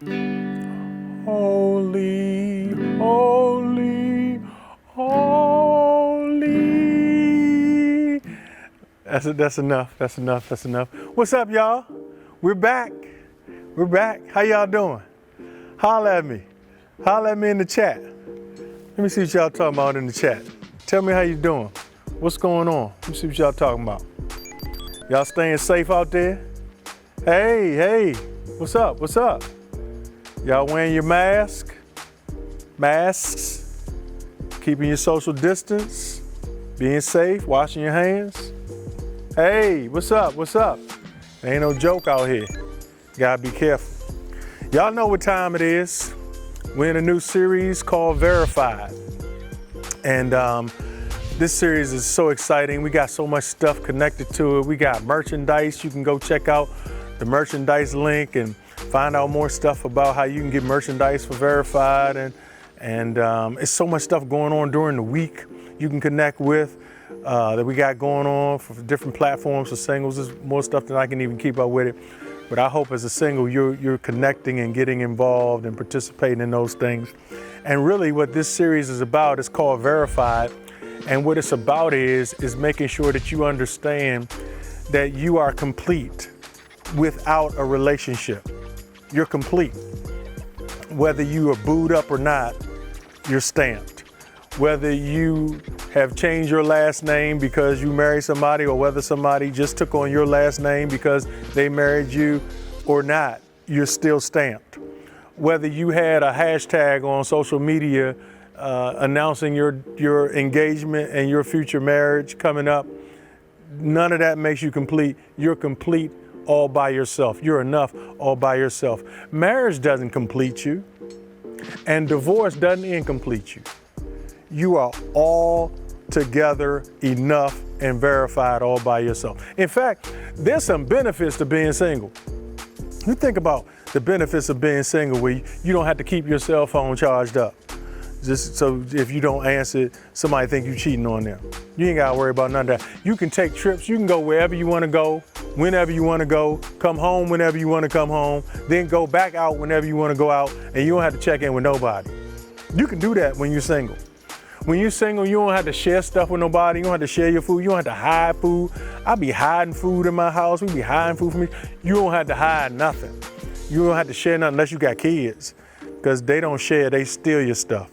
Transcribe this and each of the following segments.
Holy, holy, holy. That's enough. That's enough. That's enough. What's up, y'all? We're back. We're back. How y'all doing? Holla at me. Holla at me in the chat. Let me see what y'all talking about in the chat. Tell me how you doing. What's going on? Let me see what y'all talking about. Y'all staying safe out there? Hey, what's up? What's up? Y'all wearing your masks, keeping your social distance, being safe, washing your hands. Hey, what's up? What's up? There ain't no joke out here. Gotta be careful. Y'all know what time it is. We're in a new series called Verified. And this series is so exciting. We got so much stuff connected to it. We got merchandise. You can go check out the merchandise link and find out more stuff about how you can get merchandise for Verified. And it's so much stuff going on during the week you can connect with that we got going on for different platforms for singles. There's more stuff than I can even keep up with it. But I hope as a single, you're connecting and getting involved and participating in those things. And really what this series is about is called Verified. And what it's about is making sure that you understand that you are complete without a relationship. You're complete. Whether you are booed up or not, you're stamped. Whether you have changed your last name because you married somebody, or whether somebody just took on your last name because they married you or not, you're still stamped. Whether you had a hashtag on social media announcing your engagement and your future marriage coming up, none of that makes you complete. You're complete all by yourself. You're enough all by yourself. Marriage doesn't complete you, and divorce doesn't incomplete you. You are all together enough and verified all by yourself. In fact, there's some benefits to being single. You think about the benefits of being single where you don't have to keep your cell phone charged up. Just so if you don't answer, somebody think you cheating on them. You ain't gotta worry about none of that. You can take trips, you can go wherever you wanna go, whenever you wanna go, come home whenever you wanna come home, then go back out whenever you wanna go out, and you don't have to check in with nobody. You can do that when you're single. When you're single, you don't have to share stuff with nobody, you don't have to share your food, you don't have to hide food. I be hiding food in my house, we be hiding food from me. You don't have to hide nothing. You don't have to share nothing unless you got kids, because they don't share, they steal your stuff.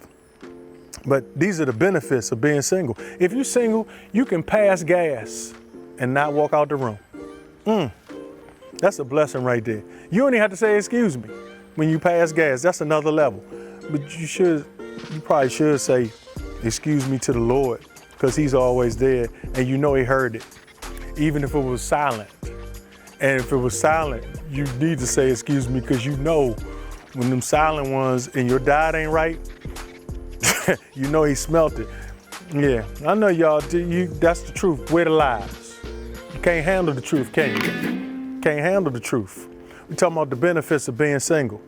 But these are the benefits of being single. If you're single, you can pass gas and not walk out the room. That's a blessing right there. You don't even have to say excuse me when you pass gas. That's another level. But you probably should say excuse me to the Lord, because he's always there and you know he heard it, even if it was silent. And if it was silent, you need to say excuse me, because you know when them silent ones and your diet ain't right, you know he smelt it. Yeah, I know y'all, that's the truth. We're the lies. You can't handle the truth, can you? Can't handle the truth. We're talking about the benefits of being single.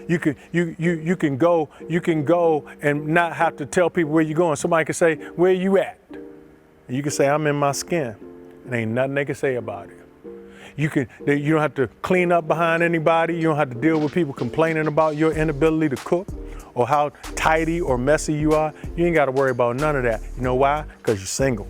You can go and not have to tell people where you're going. Somebody can say, where you at? And you can say, I'm in my skin. And ain't nothing they can say about it. You don't have to clean up behind anybody. You don't have to deal with people complaining about your inability to cook or how tidy or messy you are. You ain't got to worry about none of that. You know why? Because you're single.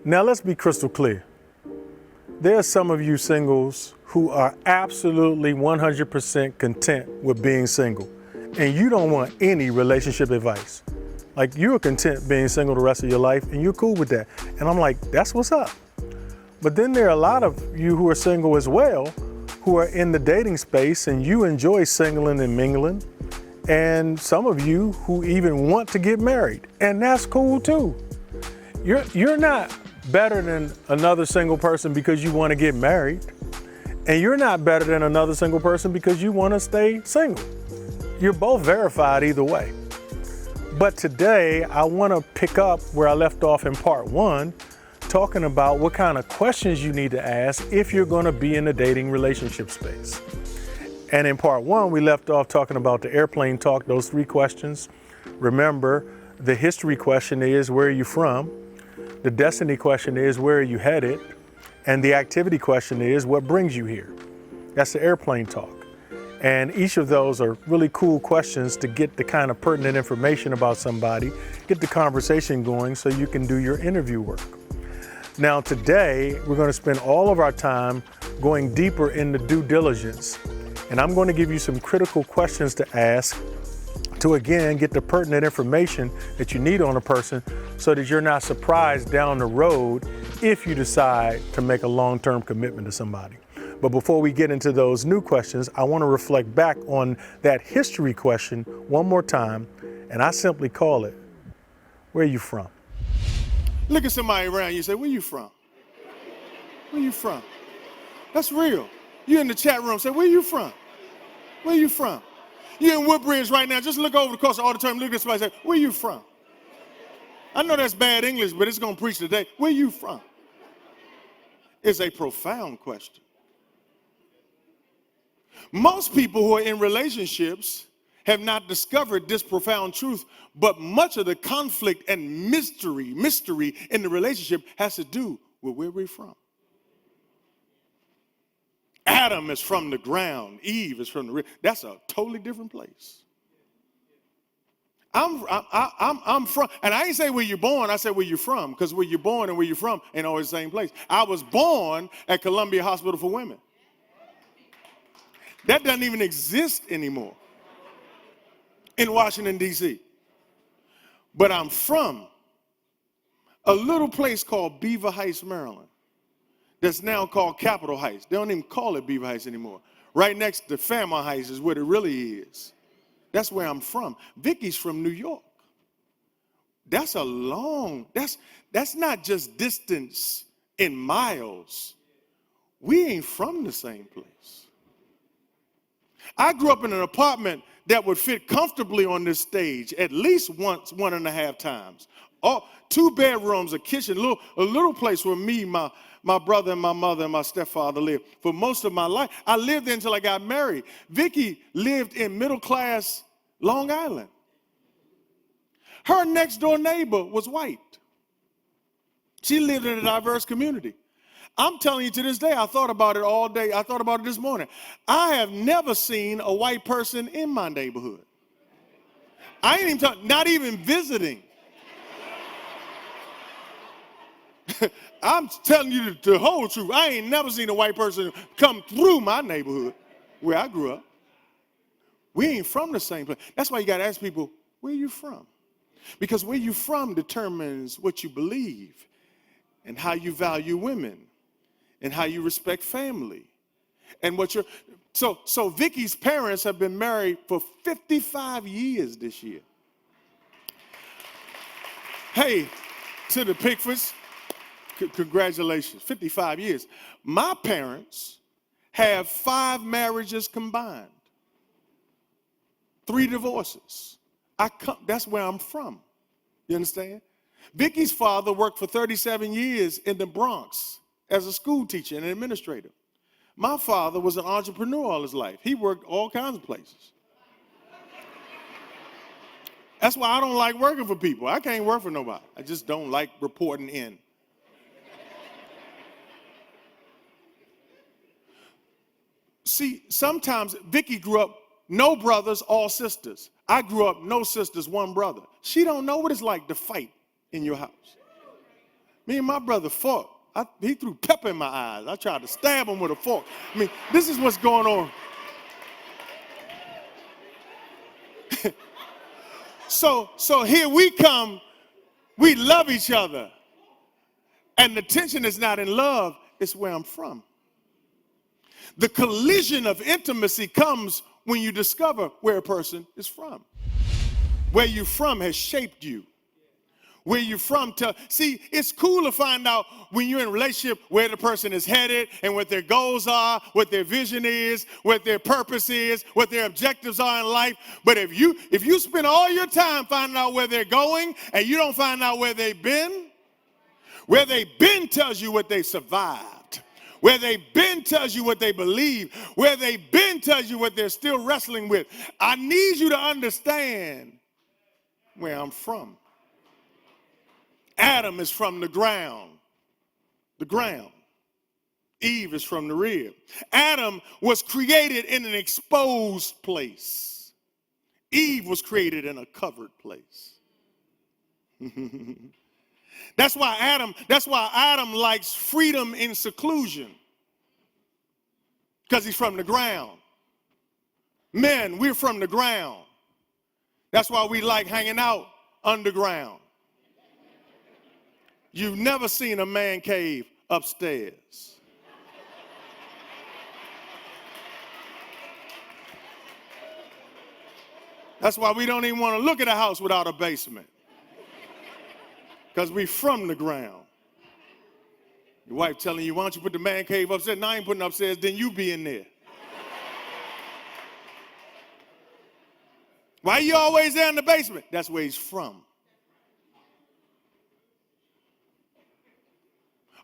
Now let's be crystal clear. There are some of you singles who are absolutely 100% content with being single, and you don't want any relationship advice. Like, you are content being single the rest of your life and you're cool with that. And I'm like, that's what's up. But then there are a lot of you who are single as well, who are in the dating space and you enjoy singling and mingling. And some of you who even want to get married, and that's cool too. You're not better than another single person because you want to get married. And you're not better than another single person because you want to stay single. You're both verified either way. But today, I want to pick up where I left off in part one, talking about what kind of questions you need to ask if you're going to be in the dating relationship space. And in part one, we left off talking about the airplane talk, those 3 questions. Remember, the history question is, where are you from? The destiny question is, where are you headed? And the activity question is, what brings you here? That's the airplane talk. And each of those are really cool questions to get the kind of pertinent information about somebody, get the conversation going so you can do your interview work. Now today, we're going to spend all of our time going deeper into due diligence. And I'm going to give you some critical questions to ask to, again, get the pertinent information that you need on a person so that you're not surprised down the road if you decide to make a long-term commitment to somebody. But before we get into those new questions, I want to reflect back on that history question one more time, and I simply call it, where are you from? Look at somebody around you and say, where you from? Where you from? That's real. You in the chat room, say, where you from? Where you from? You're in Woodbridge right now, just look over across the auditorium, look at somebody and say, where you from? I know that's bad English, but it's going to preach today. Where you from? It's a profound question. Most people who are in relationships have not discovered this profound truth, but much of the conflict and mystery in the relationship has to do with where we're from. Adam is from the ground. Eve is from the river. That's a totally different place. I'm from, and I ain't say where you're born, I said where you're from, because where you're born and where you're from ain't always the same place. I was born at Columbia Hospital for Women. That doesn't even exist anymore in Washington, D.C. But I'm from a little place called Beaver Heights, Maryland, that's now called Capitol Heights. They don't even call it Beaver Heights anymore. Right next to Fairmont Heights is what it really is. That's where I'm from. Vicky's from New York. That's a long, that's not just distance in miles. We ain't from the same place. I grew up in an apartment that would fit comfortably on this stage at least once, 1.5 times. 2 bedrooms, a kitchen, a little place where me, my brother and my mother and my stepfather lived for most of my life. I lived there until I got married. Vicky lived in middle class Long Island. Her next door neighbor was white. She lived in a diverse community. I'm telling you, to this day, I thought about it all day. I thought about it this morning. I have never seen a white person in my neighborhood. I ain't even talking, not even visiting. I'm telling you the whole truth. I ain't never seen a white person come through my neighborhood where I grew up. We ain't from the same place. That's why you got to ask people, where you from? Because where you from determines what you believe and how you value women and how you respect family. And what so Vicky's parents have been married for 55 years this year. Hey, to the Pickfords, congratulations, 55 years. My parents have 5 marriages combined, 3 divorces. That's where I'm from. You understand? Vicky's father worked for 37 years in the Bronx as a school teacher and an administrator. My father was an entrepreneur all his life. He worked all kinds of places. That's why I don't like working for people. I can't work for nobody. I just don't like reporting in. See, sometimes Vicky grew up no brothers, all sisters. I grew up no sisters, 1 brother. She don't know what it's like to fight in your house. Me and my brother fought. He threw pepper in my eyes. I tried to stab him with a fork. I mean, this is what's going on. So here we come, we love each other. And the tension is not in love, it's where I'm from. The collision of intimacy comes when you discover where a person is from. Where you're from has shaped you. Where you're from see, it's cool to find out when you're in a relationship where the person is headed and what their goals are, what their vision is, what their purpose is, what their objectives are in life. But if you spend all your time finding out where they're going and you don't find out where they've been tells you what they survived. Where they've been tells you what they believe. Where they've been tells you what they're still wrestling with. I need you to understand where I'm from. Adam is from the ground. The ground. Eve is from the rib. Adam was created in an exposed place. Eve was created in a covered place. That's why Adam likes freedom in seclusion. Because he's from the ground. Men, we're from the ground. That's why we like hanging out underground. You've never seen a man cave upstairs. That's why we don't even want to look at a house without a basement. Because we from the ground. Your wife telling you, why don't you put the man cave upstairs? No, I ain't putting it upstairs, then you be in there. Why you always there in the basement? That's where he's from.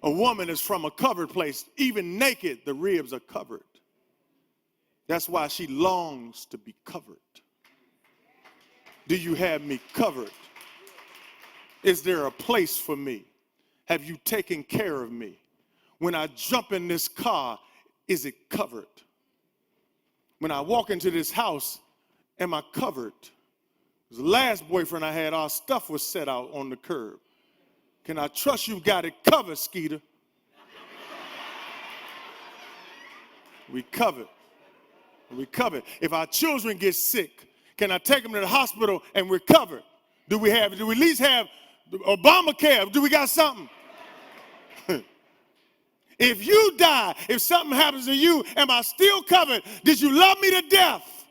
A woman is from a covered place. Even naked, the ribs are covered. That's why she longs to be covered. Do you have me covered? Is there a place for me? Have you taken care of me? When I jump in this car, is it covered? When I walk into this house, am I covered? The last boyfriend I had, our stuff was set out on the curb. Can I trust you got it covered, Skeeter? We covered. We covered. If our children get sick, can I take them to the hospital and we're covered? Do we at least have Obamacare? Do we got something? If you die, if something happens to you, am I still covered? Did you love me to death?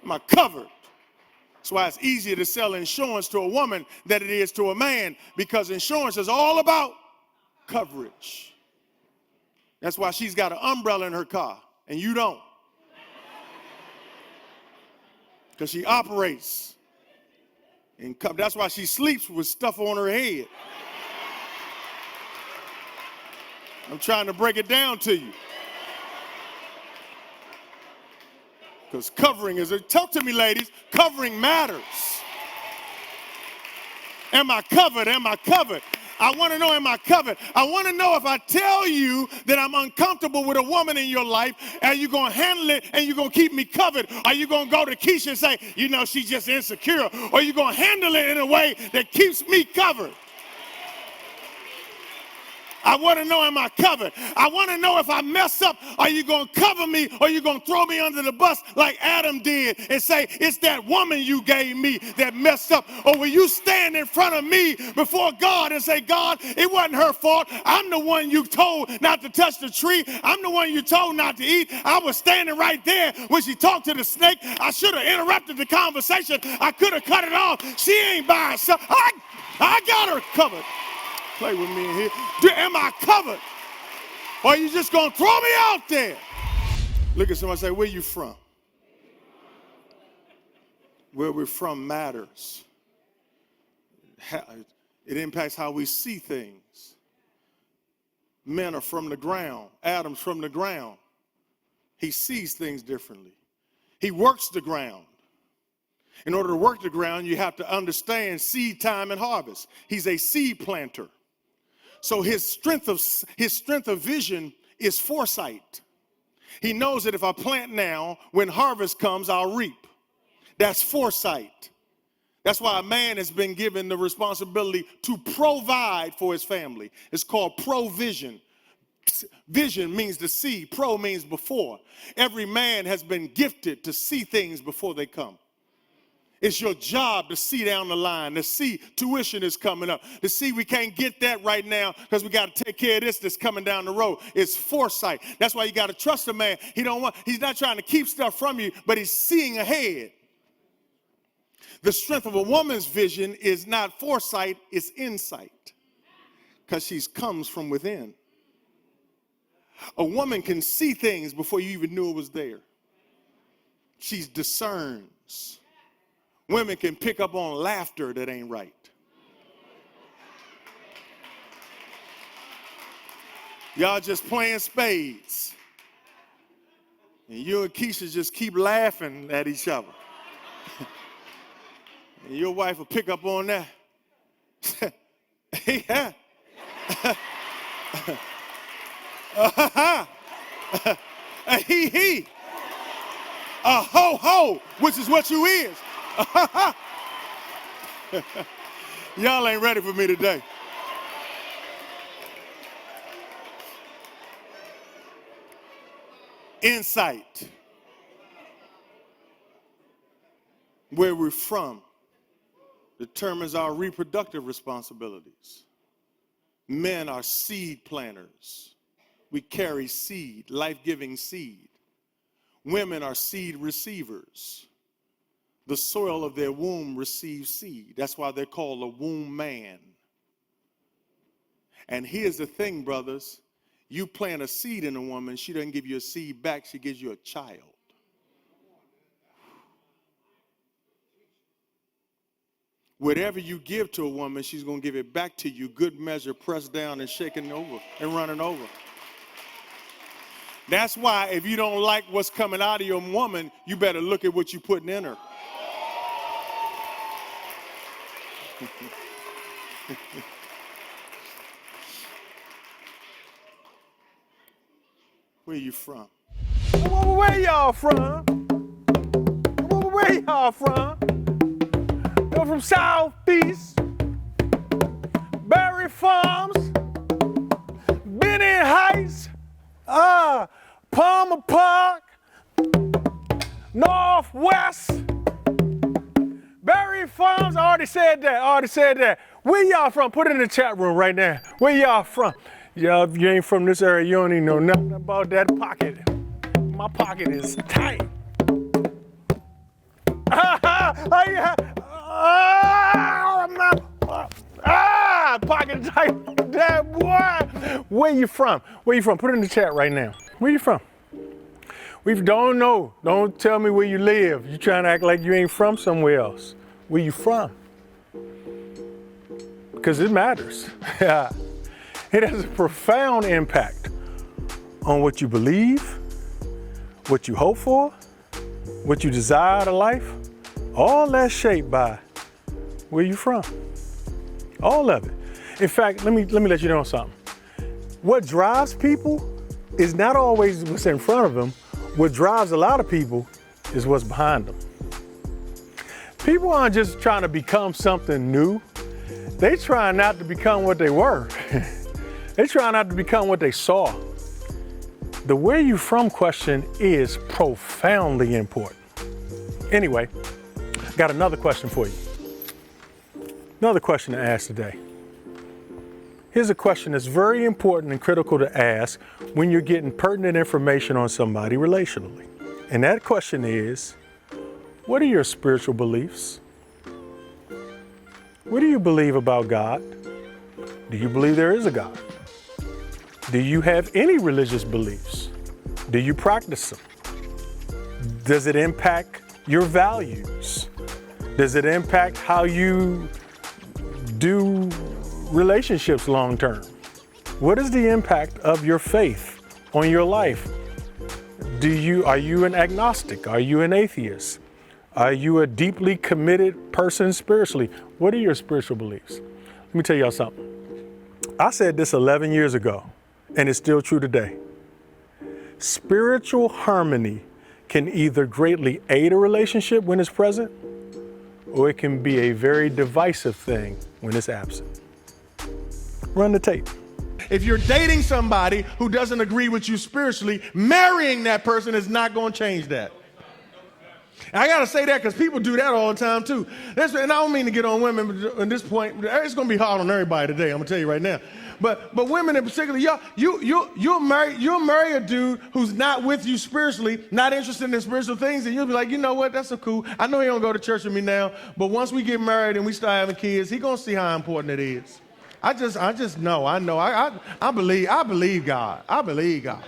Am I covered? That's why it's easier to sell insurance to a woman than it is to a man, because insurance is all about coverage. That's why she's got an umbrella in her car and you don't. Because she operates. And that's why she sleeps with stuff on her head. I'm trying to break it down to you. Because covering talk to me, ladies, covering matters. Am I covered? Am I covered? I want to know, am I covered? I want to know if I tell you that I'm uncomfortable with a woman in your life, are you going to handle it and you're going to keep me covered? Are you going to go to Keisha and say, you know, she's just insecure? Or are you going to handle it in a way that keeps me covered? I want to know, am I covered? I want to know if I mess up, are you going to cover me or are you going to throw me under the bus like Adam did and say, it's that woman you gave me that messed up? Or will you stand in front of me before God and say, God, it wasn't her fault. I'm the one you told not to touch the tree. I'm the one you told not to eat. I was standing right there when she talked to the snake. I should have interrupted the conversation. I could have cut it off. She ain't by herself. I got her covered. Play with me in here. Am I covered? Or are you just going to throw me out there? Look at somebody and say, where you from? Where we're from matters. It impacts how we see things. Men are from the ground. Adam's from the ground. He sees things differently. He works the ground. In order to work the ground, you have to understand seed time and harvest. He's a seed planter. So his strength of vision is foresight. He knows that if I plant now, when harvest comes, I'll reap. That's foresight. That's why a man has been given the responsibility to provide for his family. It's called provision. Vision means to see. Pro means before. Every man has been gifted to see things before they come. It's your job to see down the line, to see tuition is coming up, to see we can't get that right now because we got to take care of this that's coming down the road. It's foresight. That's why you got to trust a man. He's not trying to keep stuff from you, but he's seeing ahead. The strength of a woman's vision is not foresight, it's insight, because she comes from within. A woman can see things before you even knew it was there. She discerns. Women can pick up on laughter that ain't right. Y'all just playing spades. And you and Keisha just keep laughing at each other. And your wife will pick up on that. Yeah. A he. A ho, which is what you is. Y'all ain't ready for me today. Insight. Where we're from determines our reproductive responsibilities. Men are seed planters. We carry seed, life-giving seed. Women are seed receivers. The soil of their womb receives seed. That's why they're called a womb man. And here's the thing, brothers. You plant a seed in a woman, she doesn't give you a seed back, she gives you a child. Whatever you give to a woman, she's going to give it back to you, good measure, pressed down and shaken over and running over. That's why if you don't like what's coming out of your woman, you better look at what you're putting in her. Where you from? Where y'all from? Where y'all from? You're from Southeast, Berry Farms, Benny Heights, Palmer Park, Northwest, Berry Farms. I already said that. Where y'all from? Put it in the chat room right now. Where y'all from? Y'all, if you ain't from this area, you don't even know nothing about that pocket. My pocket is tight. Pocket tight. That boy. Where you from? Where you from? Put it in the chat right now. Where you from? We don't know. Don't tell me where you live. You trying to act like you ain't from somewhere else. Where you from? Because it matters. It has a profound impact on what you believe, what you hope for, what you desire out of life. All that's shaped by where you from. All of it. In fact, let me let you know something. What drives people is not always what's in front of them. What drives a lot of people is what's behind them. People aren't just trying to become something new. They try not to become what they were. They try not to become what they saw. The where you from question is profoundly important. Anyway, got another question for you. Another question to ask today. Here's a question that's very important and critical to ask when you're getting pertinent information on somebody relationally. And that question is, what are your spiritual beliefs? What do you believe about God? Do you believe there is a God? Do you have any religious beliefs? Do you practice them? Does it impact your values? Does it impact how you do relationships long term? What is the impact of your faith on your life? Are you an agnostic? Are you an atheist? Are you a deeply committed person spiritually? What are your spiritual beliefs? Let me tell y'all something. I said this 11 years ago, and it's still true today. Spiritual harmony can either greatly aid a relationship when it's present, or it can be a very divisive thing when it's absent. Run the tape. If you're dating somebody who doesn't agree with you spiritually, marrying that person is not going to change that. And I got to say that because people do that all the time too. And I don't mean to get on women, but at this point, it's going to be hard on everybody today. I'm going to tell you right now. But women in particular, you'll marry a dude who's not with you spiritually, not interested in spiritual things, and you'll be like, you know what, that's so cool. I know he don't go to church with me now, but once we get married and we start having kids, he gonna see how important it is. I just know. I believe God. I believe God.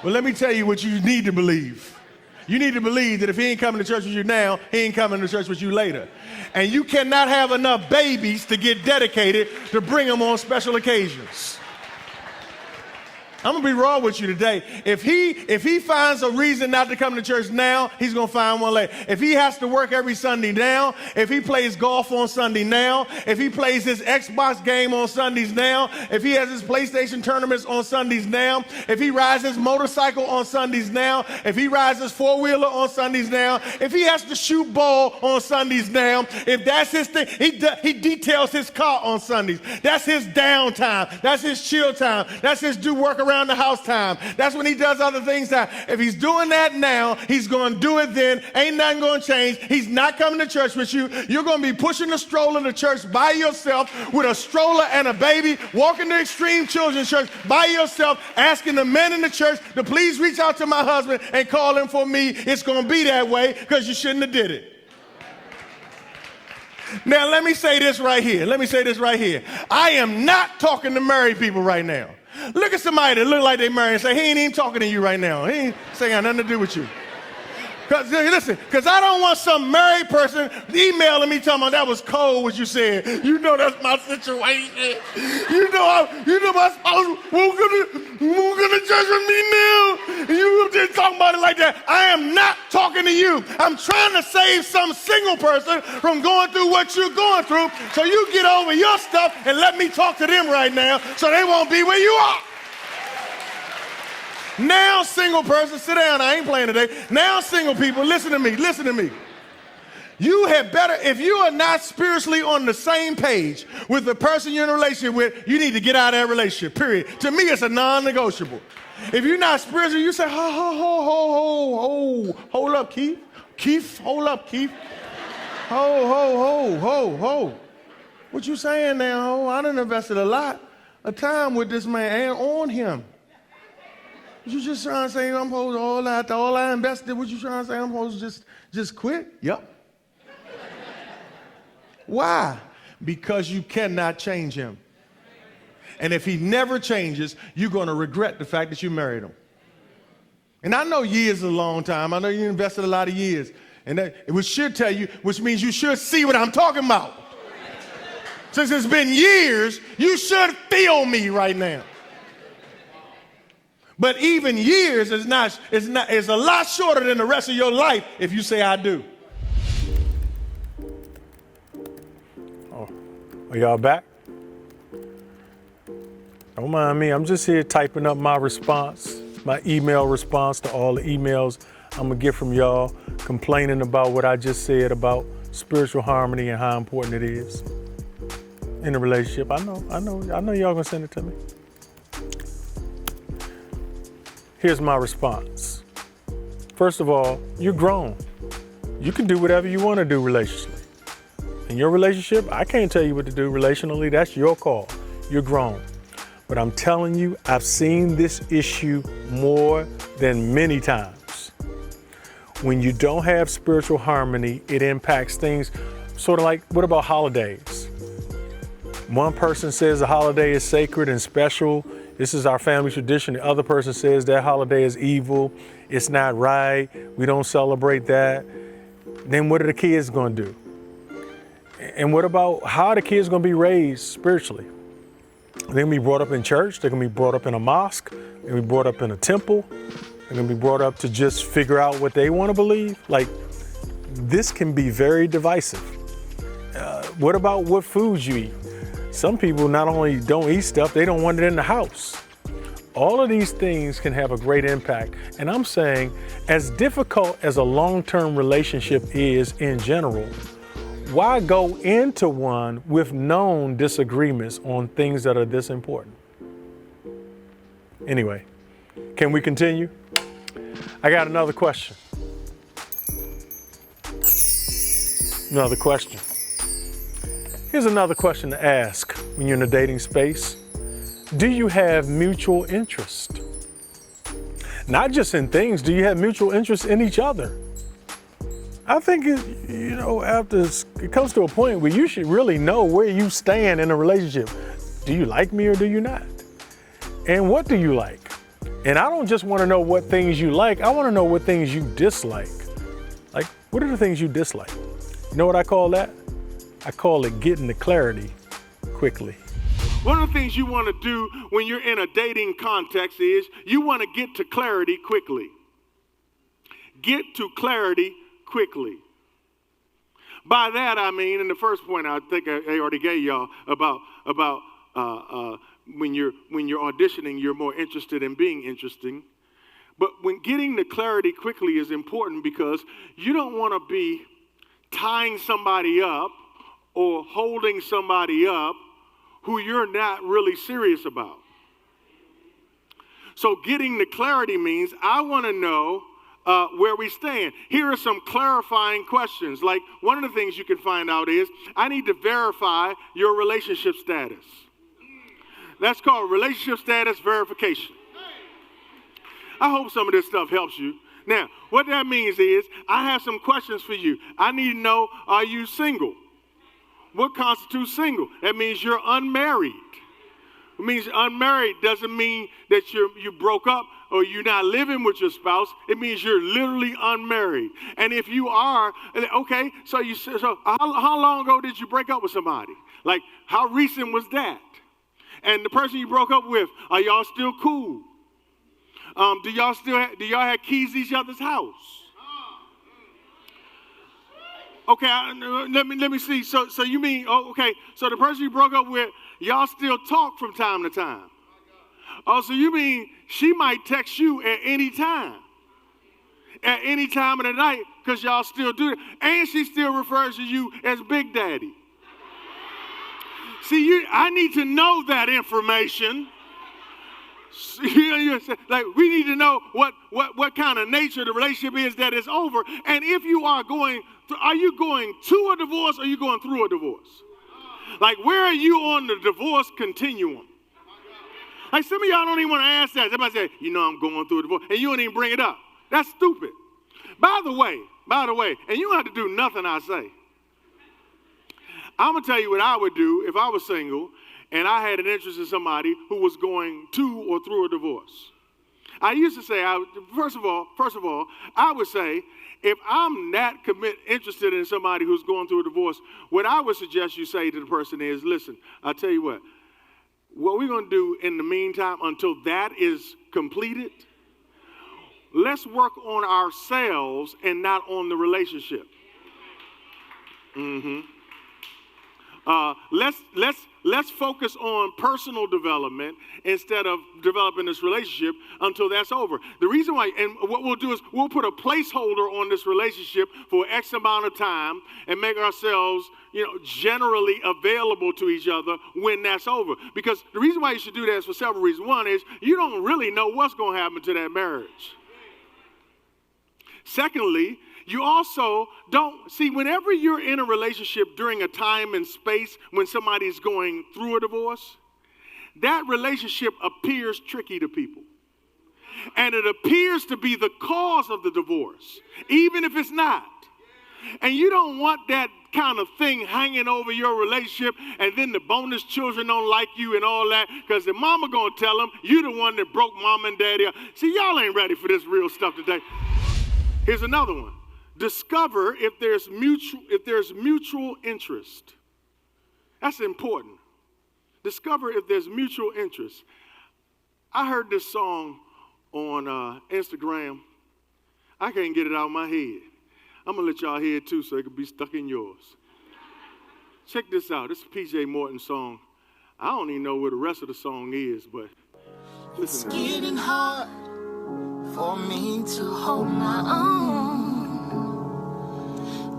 Well, let me tell you what you need to believe. You need to believe that if he ain't coming to church with you now, he ain't coming to church with you later. And you cannot have enough babies to get dedicated to bring them on special occasions. I'm gonna be raw with you today. If he finds a reason not to come to church now, he's gonna find one later. If he has to work every Sunday now, if he plays golf on Sunday now, if he plays his Xbox game on Sundays now, if he has his PlayStation tournaments on Sundays now, if he rides his motorcycle on Sundays now, if he rides his four-wheeler on Sundays now, if he has to shoot ball on Sundays now, if that's his thing, he details his car on Sundays. That's his downtime. That's his chill time. That's his do work around the house time. That's when he does other things now. If he's doing that now, he's going to do it then. Ain't nothing going to change. He's not coming to church with you. You're going to be pushing the stroller to church by yourself with a stroller and a baby, walking to Extreme Children's Church by yourself, asking the men in the church to please reach out to my husband and call him for me. It's going to be that way because you shouldn't have did it. Now, let me say this right here. I am not talking to married people right now. Look at somebody that look like they married and say, he ain't even talking to you right now. He ain't saying nothing to do with you. Because I don't want some married person emailing me telling me that was cold what you said. You know that's my situation. You know my spouse won't go to church with me now. You just talking about it like that. I am not talking to you. I'm trying to save some single person from going through what you're going through, so you get over your stuff and let me talk to them right now so they won't be where you are. Now, single person, sit down. I ain't playing today. Now, single people, listen to me. You had better, if you are not spiritually on the same page with the person you're in a relationship with, you need to get out of that relationship, period. To me, it's a non-negotiable. If you're not spiritual, you say, hold up, Keith. Keith, hold up, Keith. Ho. What you saying now, ho? I done invested a lot of time with this man and on him. You just trying to say I'm supposed to after all I invested? What you trying to say I'm supposed to just quit? Yep. Why? Because you cannot change him. And if he never changes, you're going to regret the fact that you married him. And I know years is a long time. I know you invested a lot of years. And which should tell you, which means you should see what I'm talking about. Since it's been years, you should feel me right now. But even years is a lot shorter than the rest of your life if you say I do. Oh, are y'all back? Don't mind me. I'm just here typing up my response, my email response to all the emails I'm gonna get from y'all complaining about what I just said about spiritual harmony and how important it is in a relationship. I know y'all gonna send it to me. Here's my response. First of all, you're grown. You can do whatever you want to do relationally. In your relationship, I can't tell you what to do relationally. That's your call. You're grown. But I'm telling you, I've seen this issue more than many times. When you don't have spiritual harmony, it impacts things sort of like, what about holidays? One person says the holiday is sacred and special. This is our family tradition. The other person says that holiday is evil. It's not right. We don't celebrate that. Then what are the kids going to do? And what about how are the kids going to be raised spiritually? They're going to be brought up in church. They're going to be brought up in a mosque. They're going to be brought up in a temple. They're going to be brought up to just figure out what they want to believe. Like, this can be very divisive. What about what foods you eat? Some people not only don't eat stuff, they don't want it in the house. All of these things can have a great impact. And I'm saying, as difficult as a long-term relationship is in general, why go into one with known disagreements on things that are this important? Anyway, can we continue? I got another question. Another question. Here's another question to ask when you're in a dating space. Do you have mutual interest? Not just in things, do you have mutual interest in each other? I think, after it comes to a point where you should really know where you stand in a relationship. Do you like me or do you not? And what do you like? And I don't just want to know what things you like, I want to know what things you dislike. Like, what are the things you dislike? You know what I call that? I call it getting to clarity quickly. One of the things you want to do when you're in a dating context is you want to get to clarity quickly. Get to clarity quickly. By that I mean, in the first point I think I already gave y'all about when you're auditioning, you're more interested in being interesting. But when getting to clarity quickly is important because you don't want to be tying somebody up or holding somebody up who you're not really serious about. So getting to clarity means I want to know where we stand. Here are some clarifying questions. Like one of the things you can find out is I need to verify your relationship status. That's called relationship status verification. I hope some of this stuff helps you. Now, what that means is I have some questions for you. I need to know, are you single? What constitutes single? That means you're unmarried. It means unmarried doesn't mean that you broke up or you're not living with your spouse. It means you're literally unmarried. And if you are, okay, so how long ago did you break up with somebody? Like, how recent was that? And the person you broke up with, are y'all still cool? Do y'all have keys to each other's house? Okay, let me see. So you mean, okay, so the person you broke up with, y'all still talk from time to time. Oh, so you mean she might text you at any time of the night, because y'all still do it. And she still refers to you as Big Daddy. See, I need to know that information. Like, we need to know what kind of nature the relationship is that is over. And if you are you going to a divorce or are you going through a divorce? Like, where are you on the divorce continuum? Like, some of y'all don't even want to ask that. Somebody say, I'm going through a divorce, and you don't even bring it up. That's stupid. By the way, and you don't have to do nothing I say. I'm going to tell you what I would do if I was single and I had an interest in somebody who was going to or through a divorce. I used to say, first of all, I would say, if I'm not interested in somebody who's going through a divorce, what I would suggest you say to the person is, listen, I'll tell you what we're going to do in the meantime until that is completed, let's work on ourselves and not on the relationship. Let's focus on personal development instead of developing this relationship until that's over. The reason why, and what we'll do is we'll put a placeholder on this relationship for X amount of time and make ourselves, generally available to each other when that's over. Because the reason why you should do that is for several reasons. One is you don't really know what's going to happen to that marriage. Secondly, you also don't see, whenever you're in a relationship during a time and space when somebody's going through a divorce, that relationship appears tricky to people. And it appears to be the cause of the divorce, even if it's not. And you don't want that kind of thing hanging over your relationship, and then the bonus children don't like you and all that, because the mama gonna tell them you the one that broke mom and daddy up. See, y'all ain't ready for this real stuff today. Here's another one. Discover if there's mutual interest. That's important. Discover if there's mutual interest. I heard this song on Instagram. I can't get it out of my head. I'm going to let y'all hear it too so it can be stuck in yours. Check this out. This is a P.J. Morton song. I don't even know where the rest of the song is, but listen. It's getting hard for me to hold my own.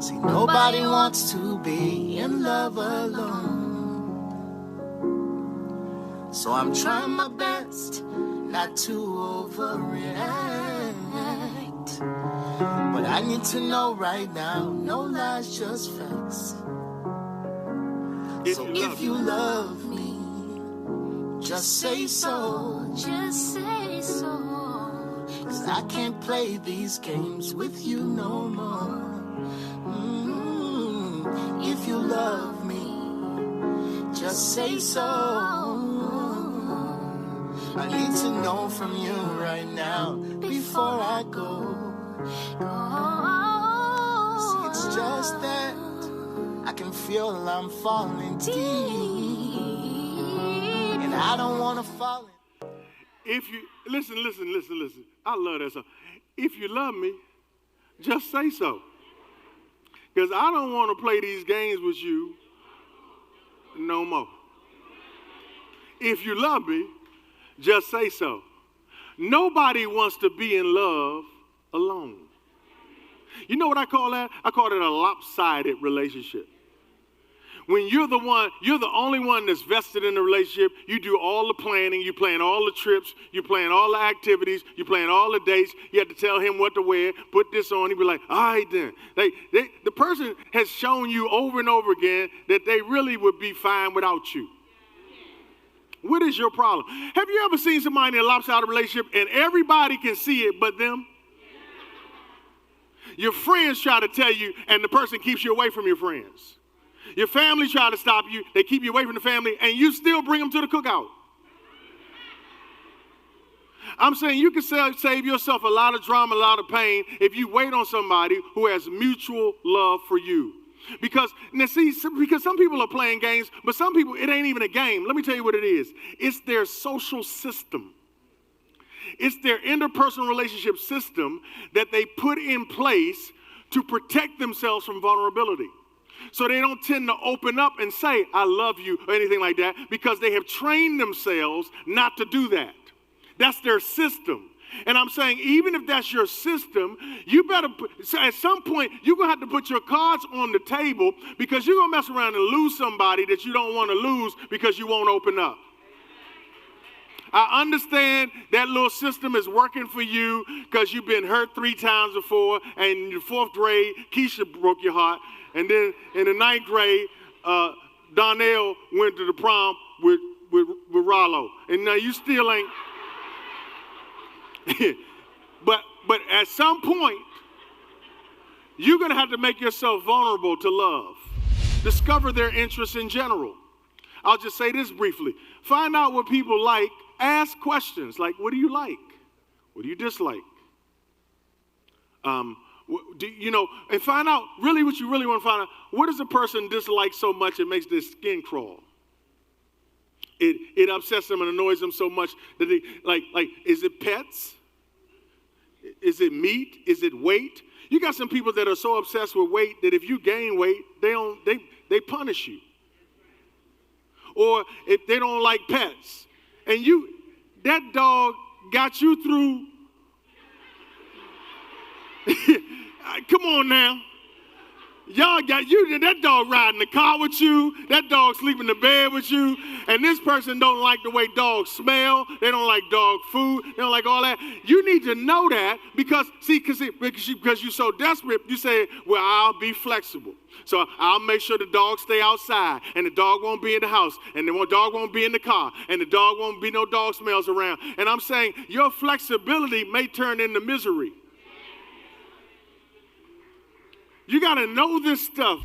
See, nobody wants to be in love alone. So I'm trying my best not to overreact. But I need to know right now, no lies, just facts. So if you love me, just say so. Just say so. 'Cause I can't play these games with you no more. If you love me, just say so. I need to know from you right now before I go. See, it's just that I can feel I'm falling deep, and I don't want to fall in. If you, listen. I love that song. If you love me, just say so. Because I don't want to play these games with you no more. If you love me, just say so. Nobody wants to be in love alone. You know what I call that? I call it a lopsided relationship. When you're the only one that's vested in the relationship, you do all the planning, you plan all the trips, you plan all the activities, you plan all the dates, you have to tell him what to wear, put this on, he'd be like, all right then. The person has shown you over and over again that they really would be fine without you. What is your problem? Have you ever seen somebody in a lopsided relationship and everybody can see it but them? Your friends try to tell you and the person keeps you away from your friends. Your family try to stop you. They keep you away from the family, and you still bring them to the cookout. I'm saying you can save yourself a lot of drama, a lot of pain if you wait on somebody who has mutual love for you. Because some people are playing games, but some people, it ain't even a game. Let me tell you what it is. It's their social system. It's their interpersonal relationship system that they put in place to protect themselves from vulnerability. So they don't tend to open up and say, I love you, or anything like that, because they have trained themselves not to do that. That's their system. And I'm saying, even if that's your system, you better, at some point, you're going to have to put your cards on the table because you're going to mess around and lose somebody that you don't want to lose because you won't open up. I understand that little system is working for you because you've been hurt 3 times before, and in the 4th grade, Keisha broke your heart. And then in the 9th grade, Donnell went to the prom with Rollo. And now you still ain't. but at some point, you're going to have to make yourself vulnerable to love. Discover their interests in general. I'll just say this briefly. Find out what people like. Ask questions like, what do you like? What do you dislike? And find out really what you really want to find out. What does a person dislike so much it makes their skin crawl? It upsets them and annoys them so much that they like. Is it pets? Is it meat? Is it weight? You got some people that are so obsessed with weight that if you gain weight, they punish you. Or if they don't like pets, and that dog got you through. Come on now. Y'all got you, that dog riding the car with you, that dog sleeping in the bed with you, and this person don't like the way dogs smell, they don't like dog food, they don't like all that. You need to know that because you're so desperate, you say, well, I'll be flexible. So I'll make sure the dog stay outside, and the dog won't be in the house, and the dog won't be in the car, and the dog won't be no dog smells around. And I'm saying your flexibility may turn into misery. You got to know this stuff.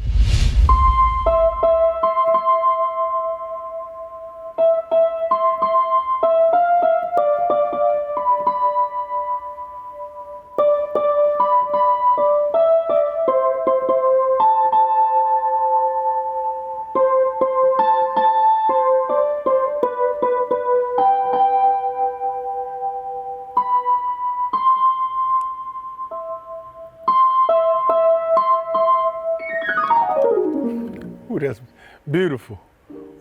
Ooh, that's beautiful.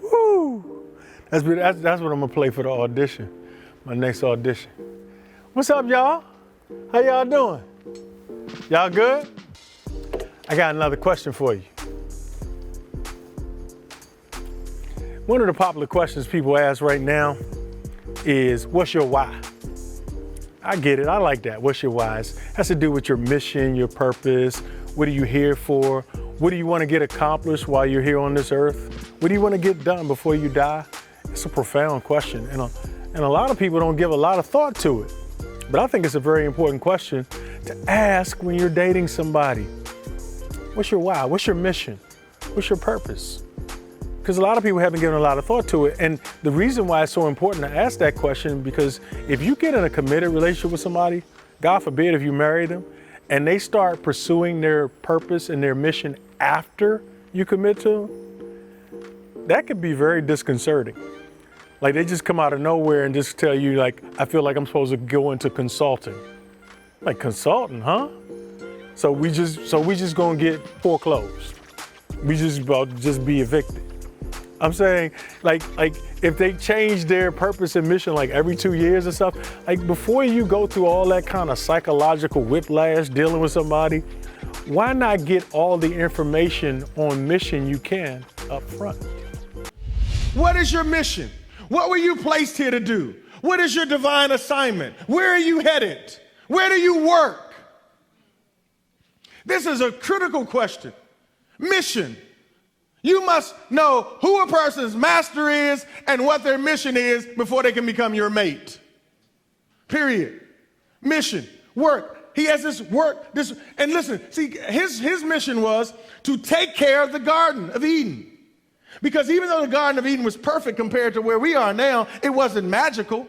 Woo! That's what I'm gonna play for the audition, my next audition. What's up, y'all? How y'all doing? Y'all good? I got another question for you. One of the popular questions people ask right now is, what's your why? I get it. I like that. What's your whys? Has to do with your mission, your purpose. What are you here for? What do you want to get accomplished while you're here on this earth? What do you want to get done before you die? It's a profound question. And a lot of people don't give a lot of thought to it. But I think it's a very important question to ask when you're dating somebody. What's your why? What's your mission? What's your purpose? Because a lot of people haven't given a lot of thought to it. And the reason why it's so important to ask that question, because if you get in a committed relationship with somebody, God forbid if you marry them, and they start pursuing their purpose and their mission after you commit to them, that could be very disconcerting. Like they just come out of nowhere and just tell you like, I feel like I'm supposed to go into consulting. Like consulting, huh? So we just gonna get foreclosed. We just about to just be evicted. I'm saying like if they change their purpose and mission like every 2 years or stuff, like before you go through all that kind of psychological whiplash dealing with somebody, why not get all the information on mission you can up front? What is your mission? What were you placed here to do? What is your divine assignment? Where are you headed? Where do you work? This is a critical question. Mission. You must know who a person's master is and what their mission is before they can become your mate. Period. Mission. Work. He has this work. And listen, see, his mission was to take care of the Garden of Eden. Because even though the Garden of Eden was perfect compared to where we are now, it wasn't magical.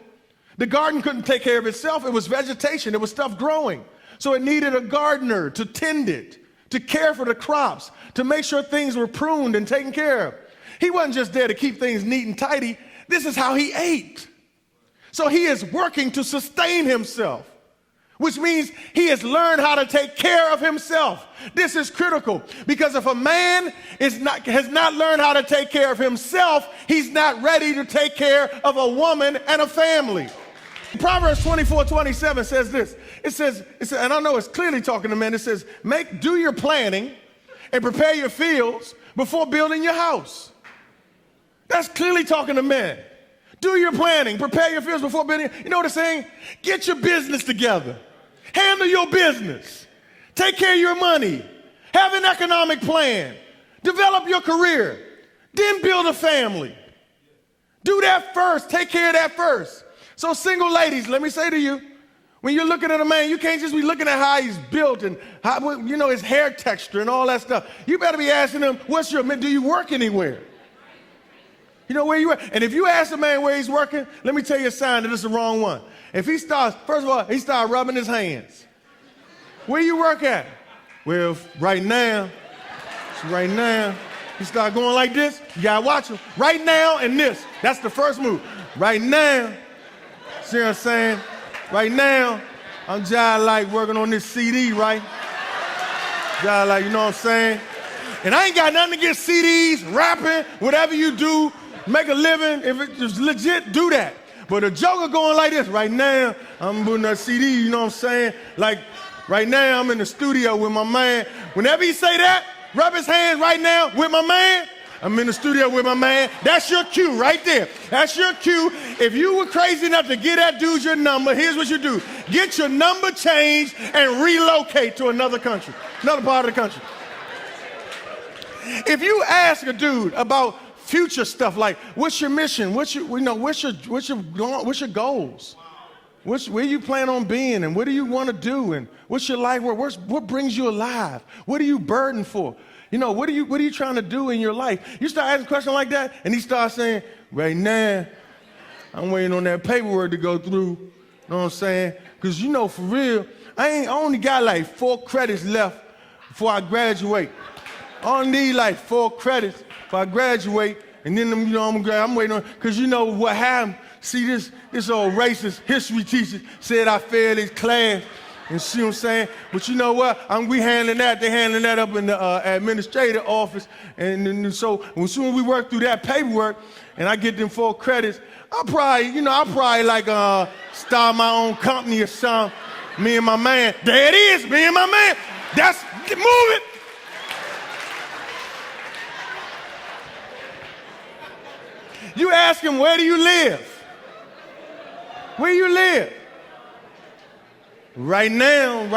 The garden couldn't take care of itself. It was vegetation. It was stuff growing. So it needed a gardener to tend it, to care for the crops, to make sure things were pruned and taken care of. He wasn't just there to keep things neat and tidy. This is how he ate. So he is working to sustain himself, which means he has learned how to take care of himself. This is critical because if a man has not learned how to take care of himself, he's not ready to take care of a woman and a family. Proverbs 24:27 says this. It says, and I know it's clearly talking to men. It says, do your planning and prepare your fields before building your house. That's clearly talking to men. Do your planning, prepare your fields before building. You know what it's saying? Get your business together. Handle your business. Take care of your money. Have an economic plan. Develop your career. Then build a family. Do that first. Take care of that first. So single ladies, let me say to you, when you're looking at a man, you can't just be looking at how he's built and how, you know, his hair texture and all that stuff. You better be asking him, do you work anywhere? You know where you work? And if you ask a man where he's working, let me tell you a sign that it's the wrong one. If he starts, first of all, he starts rubbing his hands. Where you work at? Well, right now, he start going like this. You gotta watch him. Right now and this. That's the first move. Right now. See what I'm saying? Right now, I'm just like working on this CD, right? Just like, you know what I'm saying? And I ain't got nothing against CDs, rapping, whatever you do, make a living. If it's legit, do that. But a joker going like this, right now, I'm putting that CD, you know what I'm saying? Like, right now, I'm in the studio with my man. Whenever he say that, rub his hands right now with my man. I'm in the studio with my man. That's your cue right there. That's your cue. If you were crazy enough to get that dude your number, here's what you do. Get your number changed and relocate to another country, another part of the country. If you ask a dude about future stuff like, what's your mission? What's your goals? Where you plan on being and what do you want to do and what's your life work? What brings you alive? What are you burdened for? You know, what are you trying to do in your life? You start asking questions like that, and he starts saying, right now, I'm waiting on that paperwork to go through. You know what I'm saying? Because, you know, for real, I only got like 4 credits left before I graduate. I only need like 4 credits before I graduate, and then, you know, I'm waiting on, because you know what happened? See, this old racist history teacher said I failed his class. And see what I'm saying? But you know what? We handling that. They're handling that up in the administrative office. And so as soon as we work through that paperwork and I get them 4 credits, I'll probably like start my own company or something. Me and my man. There it is, me and my man. Move it. You ask him, where do you live? Where you live? right now,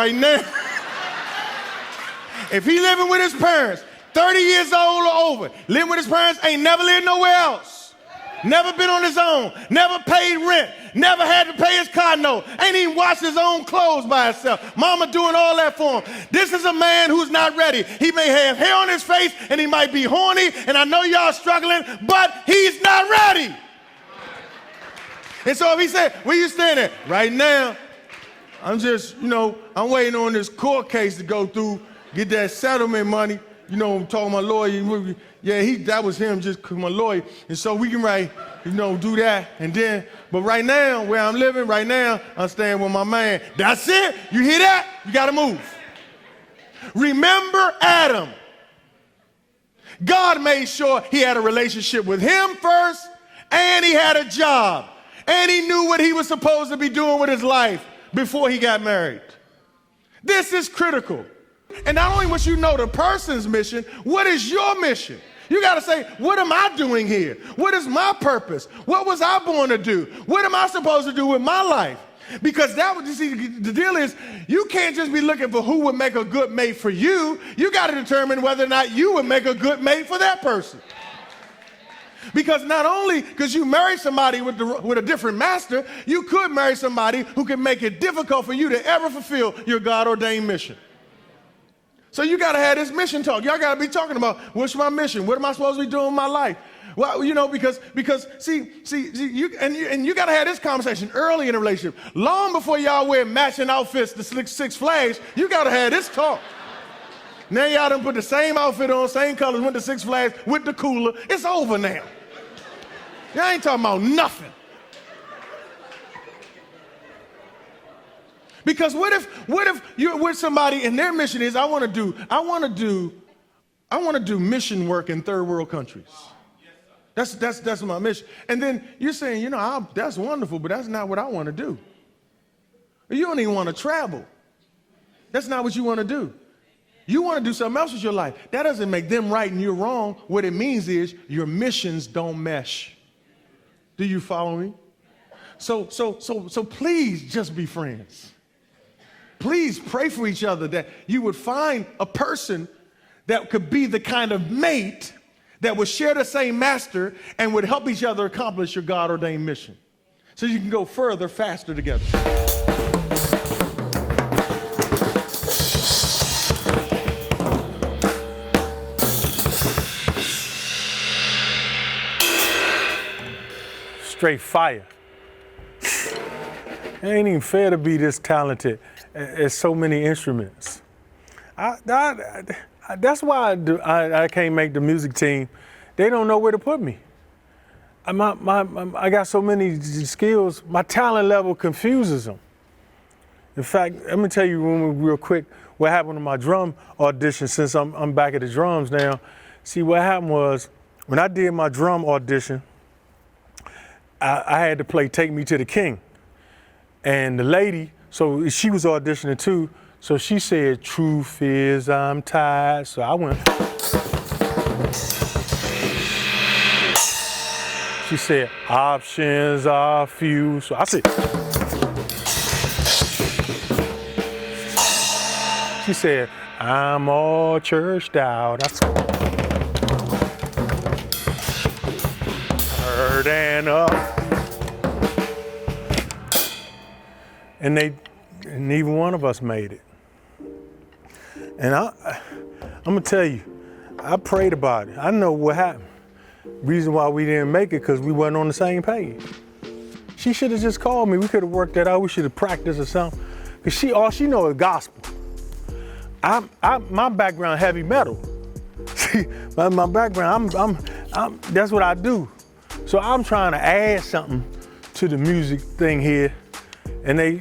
if he living with his parents, 30 years old or over, living with his parents, ain't never lived nowhere else, never been on his own, never paid rent, never had to pay his car note, ain't even washed his own clothes by himself. Mama doing all that for him. This is a man who's not ready. He may have hair on his face and he might be horny, and I know y'all struggling, but he's not ready. And so if he said, where you standing at? Right now, I'm just, I'm waiting on this court case to go through, get that settlement money. I'm talking to my lawyer. Yeah, that was him, just my lawyer. And so we can do that. And then, but right now, where I'm living right now, I'm staying with my man. That's it. You hear that? You got to move. Remember Adam. God made sure he had a relationship with him first, and he had a job, and he knew what he was supposed to be doing with his life before he got married. This is critical. And not only must you know the person's mission, what is your mission? You got to say, what am I doing here? What is my purpose? What was I born to do? What am I supposed to do with my life? Because the deal is, you can't just be looking for who would make a good mate for you. You got to determine whether or not you would make a good mate for that person. Because not only because you marry somebody with a different master, you could marry somebody who can make it difficult for you to ever fulfill your God-ordained mission. So you got to have this mission talk. Y'all got to be talking about, what's my mission? What am I supposed to be doing with my life? Well, because you got to have this conversation early in a relationship. Long before y'all wear matching outfits to Six Flags, you got to have this talk. Now y'all done put the same outfit on, same colors, went to Six Flags with the cooler. It's over now. Y'all ain't talking about nothing. Because what if you're with somebody and their mission is, I want to do mission work in third world countries. That's my mission. And then you're saying, that's wonderful, but that's not what I want to do. You don't even want to travel. That's not what you want to do. You want to do something else with your life. That doesn't make them right and you're wrong. What it means is your missions don't mesh. Do you follow me? So please just be friends. Please pray for each other that you would find a person that could be the kind of mate that would share the same master and would help each other accomplish your God-ordained mission. So you can go further, faster together. Straight fire. It ain't even fair to be this talented at so many instruments. That's why I can't make the music team. They don't know where to put me. I got so many skills. My talent level confuses them. In fact, let me tell you real quick what happened to my drum audition, since I'm back at the drums now. See, what happened was, when I did my drum audition, I had to play Take Me to the King. And the lady, so she was auditioning too, so she said, truth is I'm tired. So I went. She said, options are few. So I said. She said, I'm all churched out. I said, heard and up. And neither one of us made it. And I'm gonna tell you, I prayed about it. I know what happened. Reason why we didn't make it, because we wasn't on the same page. She should have just called me. We could have worked that out. We should have practiced or something. Because all she knows is gospel. My background heavy metal. See, my background, that's what I do. So I'm trying to add something to the music thing here. And they,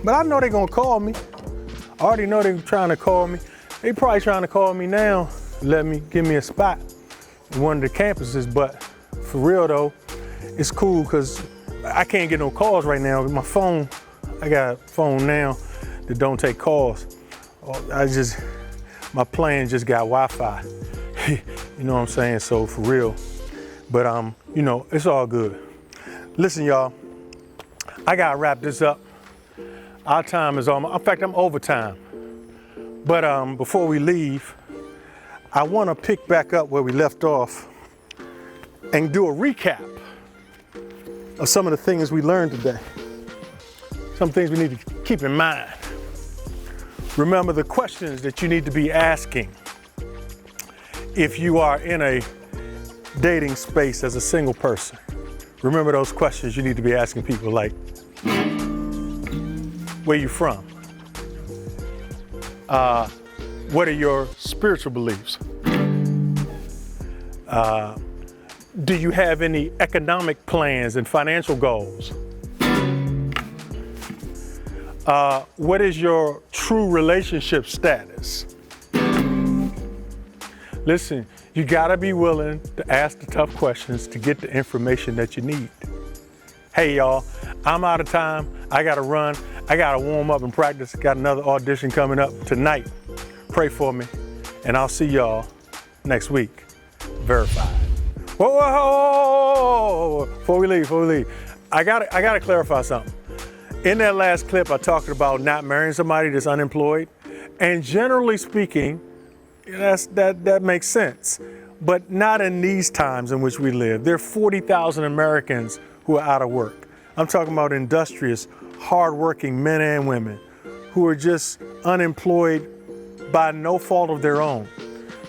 but I know they're gonna call me. I already know they're trying to call me. They probably trying to call me now, give me a spot in one of the campuses. But for real though, it's cool because I can't get no calls right now. With my phone, I got a phone now that don't take calls. My plan just got Wi-Fi. You know what I'm saying? So for real. But it's all good. Listen, y'all. I gotta wrap this up. Our time is almost, in fact, I'm over time. But before we leave, I want to pick back up where we left off and do a recap of some of the things we learned today. Some things we need to keep in mind. Remember the questions that you need to be asking if you are in a dating space as a single person. Remember those questions you need to be asking people, like, where you from? What are your spiritual beliefs? Do you have any economic plans and financial goals? What is your true relationship status? Listen, you gotta be willing to ask the tough questions to get the information that you need. Hey y'all, I'm out of time. I gotta run. I gotta warm up and practice. Got another audition coming up tonight. Pray for me, and I'll see y'all next week. Verified. Whoa. Before we leave, I gotta clarify something. In that last clip, I talked about not marrying somebody that's unemployed, and generally speaking, that makes sense, but not in these times in which we live. There are 40,000 Americans who are out of work. I'm talking about industrious, hardworking men and women who are just unemployed by no fault of their own.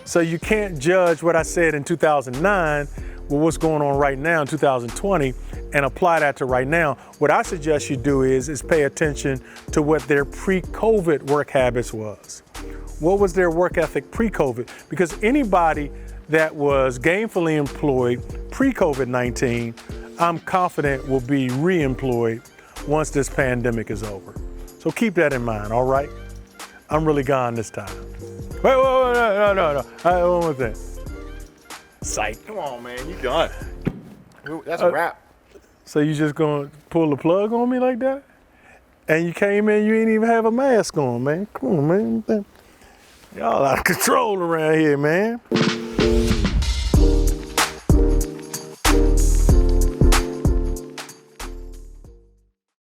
So you can't judge what I said in 2009 with what's going on right now in 2020 and apply that to right now. What I suggest you do is pay attention to what their pre-COVID work habits was. What was their work ethic pre-COVID? Because anybody that was gainfully employed pre-COVID-19, I'm confident will be re-employed once this pandemic is over. So keep that in mind, all right? I'm really gone this time. Wait, no. One more thing. Psych. Come on, man, you done. That's a wrap. So you just gonna pull the plug on me like that? And you came in, you ain't even have a mask on, man. Come on, man. Y'all out of control around here, man.